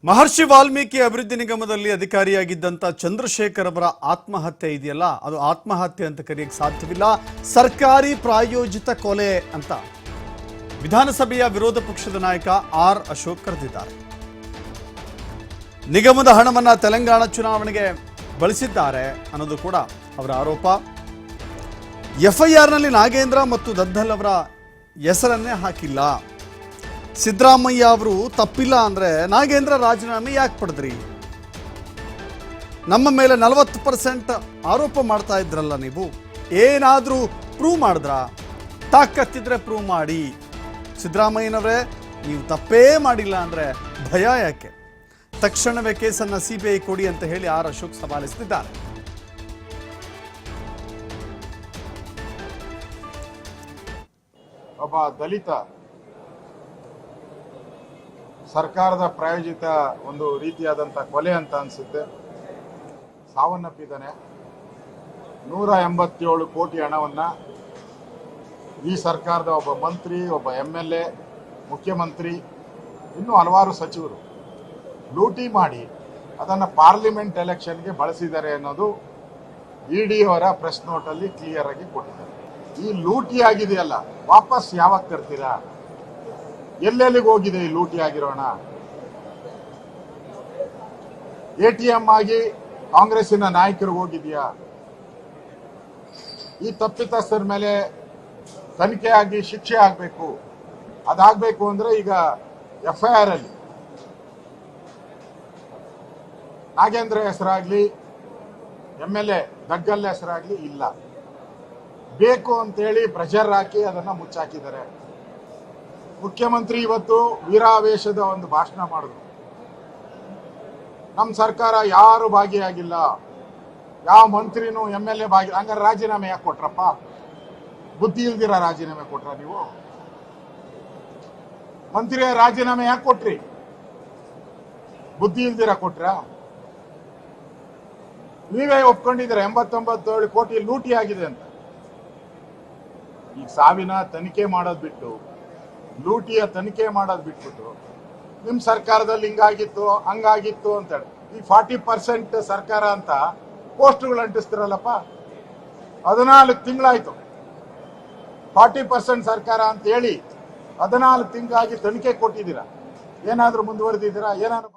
ಮಹರ್ಷಿ ವಾಲ್ಮೀಕಿ ಅಭಿವೃದ್ಧಿ ನಿಗಮದಲ್ಲಿ ಅಧಿಕಾರಿಯಾಗಿದ್ದಂತ ಚಂದ್ರಶೇಖರ್ ಅವರ ಆತ್ಮಹತ್ಯೆ ಇದೆಯಲ್ಲ, ಅದು ಆತ್ಮಹತ್ಯೆ ಅಂತ ಕರೆಯಕ್ಕೆ ಸಾಧ್ಯವಿಲ್ಲ, ಸರ್ಕಾರಿ ಪ್ರಾಯೋಜಿತ ಕೊಲೆ ಅಂತ ವಿಧಾನಸಭೆಯ ವಿರೋಧ ಪಕ್ಷದ ನಾಯಕ ಆರ್ ಅಶೋಕ್ ಕರೆದಿದ್ದಾರೆ. ನಿಗಮದ ಹಣವನ್ನ ತೆಲಂಗಾಣ ಚುನಾವಣೆಗೆ ಬಳಸಿದ್ದಾರೆ ಅನ್ನೋದು ಕೂಡ ಅವರ ಆರೋಪ. ಎಫ್ಐಆರ್ನಲ್ಲಿ ನಾಗೇಂದ್ರ ಮತ್ತು ದದ್ದಲ್ ಅವರ ಹೆಸರನ್ನೇ ಹಾಕಿಲ್ಲ. ಸಿದ್ದರಾಮಯ್ಯ ಅವರು ತಪ್ಪಿಲ್ಲ ಅಂದ್ರೆ ನಾಗೇಂದ್ರ ರಾಜೀನಾಮೆ ಯಾಕೆ ಪಡೆದ್ರಿ? ನಮ್ಮ ಮೇಲೆ 40% ಆರೋಪ ಮಾಡ್ತಾ ಇದ್ರಲ್ಲ, ನೀವು ಏನಾದರೂ ಪ್ರೂವ್ ಮಾಡಿದ್ರ? ತಾಕತ್ತಿದ್ರೆ ಪ್ರೂವ್ ಮಾಡಿ. ಸಿದ್ದರಾಮಯ್ಯನವರೇ, ನೀವು ತಪ್ಪೇ ಮಾಡಿಲ್ಲ ಅಂದ್ರೆ ಭಯ ಯಾಕೆ? ತಕ್ಷಣವೇ ಕೇಸನ್ನ ಸಿಬಿಐ ಕೊಡಿ ಅಂತ ಹೇಳಿ ಆರ್ ಅಶೋಕ್ ಸವಾಲಿಸುತ್ತಿದ್ದಾರೆ. ಒಬ್ಬ ದಲಿತ ಸರ್ಕಾರದ ಪ್ರಾಯೋಜಿತ ಒಂದು ರೀತಿಯಾದಂಥ ಕೊಲೆ ಅಂತ ಅನಿಸುತ್ತೆ. ಸಾವನ್ನಪ್ಪಿದ್ದಾನೆ. 187 ಕೋಟಿ ಹಣವನ್ನು ಈ ಸರ್ಕಾರದ ಒಬ್ಬ ಮಂತ್ರಿ, ಒಬ್ಬ MLA, ಮುಖ್ಯಮಂತ್ರಿ, ಇನ್ನೂ ಹಲವಾರು ಸಚಿವರು ಲೂಟಿ ಮಾಡಿ ಅದನ್ನು ಪಾರ್ಲಿಮೆಂಟ್ ಎಲೆಕ್ಷನ್ಗೆ ಬಳಸಿದ್ದಾರೆ ಅನ್ನೋದು ED ಅವರ ಪ್ರೆಸ್ ನೋಟಲ್ಲಿ ಕ್ಲಿಯರ್ ಆಗಿ ಕೊಟ್ಟಿದ್ದಾರೆ. ಈ ಲೂಟಿ ಆಗಿದೆಯಲ್ಲ, ವಾಪಸ್ ಯಾವಾಗ ತರ್ತೀರಾ? ಎಲ್ಲೆಲ್ಲಿಗೆ ಹೋಗಿದೆ ಈ ಲೂಟಿ ಆಗಿರೋಣ? ATM ಆಗಿ ಕಾಂಗ್ರೆಸ್ಸಿನ ನಾಯಕರಿಗೆ ಹೋಗಿದೆಯಾ? ಈ ತಪ್ಪಿತಸ್ಥರ ಮೇಲೆ ತನಿಖೆ ಆಗಿ ಶಿಕ್ಷೆ ಆಗಬೇಕು. ಅದಾಗಬೇಕು ಅಂದ್ರೆ ಈಗ FIR ಅಲ್ಲಿ ನಾಗೇಂದ್ರ ಹೆಸರಾಗ್ಲಿ, MLA ದಗ್ಗಲ್ ಹೆಸರಾಗ್ಲಿ ಇಲ್ಲ. ಬೇಕು ಅಂತೇಳಿ ಪ್ರೆಷರ್ ಹಾಕಿ ಅದನ್ನ ಮುಚ್ಚಾಕಿದ್ದಾರೆ. ಮುಖ್ಯಮಂತ್ರಿ ಇವತ್ತು ವೀರಾವೇಶದ ಒಂದು ಭಾಷಣ ಮಾಡಿದ್ರು. ನಮ್ಮ ಸರ್ಕಾರ ಯಾರು ಭಾಗಿಯಾಗಿಲ್ಲ, ಯಾವ ಮಂತ್ರಿನೂ MLA ಭಾಗಿ, ಹಂಗಾರೆ ರಾಜೀನಾಮೆ ಯಾಕೆ ಕೊಟ್ರಪ್ಪ? ಬುದ್ಧಿ ಇಲ್ದಿರ ರಾಜೀನಾಮೆ ಕೊಟ್ರ ನೀವು? ಮಂತ್ರಿಯ ರಾಜೀನಾಮೆ ಯಾಕೆ ಕೊಟ್ರಿ? ಬುದ್ಧಿ ಇಲ್ದಿರ ಕೊಟ್ರ? ನೀವೇ ಒಪ್ಕೊಂಡಿದ್ದೀರ 89 ಕೋಟಿ ಲೂಟಿ ಆಗಿದೆ ಅಂತ. ಈಗ ಸಾವಿನ ತನಿಖೆ ಮಾಡೋದು ಬಿಟ್ಟು, ಲೂಟಿಯ ತನಿಖೆ ಮಾಡೋದು ಬಿಟ್ಬಿಟ್ಟು ನಿಮ್ಮ ಸರ್ಕಾರದಲ್ಲಿ ಹಿಂಗಾಗಿತ್ತು ಹಂಗಾಗಿತ್ತು ಅಂತೇಳಿ ಈ 40% ಸರ್ಕಾರ ಅಂತ ಪೋಸ್ಟ್ಗಳು ಅಂಟಿಸ್ತಿರಲ್ಲಪ್ಪ. 14 ತಿಂಗಳಾಯ್ತು 40% ಸರ್ಕಾರ ಅಂತ ಹೇಳಿ. 14 ತಿಂಗಳಾಗಿ ತನಿಖೆ ಕೊಟ್ಟಿದ್ದೀರಾ? ಏನಾದರೂ ಮುಂದುವರೆದಿದ್ದೀರಾ? ಏನಾದ್ರು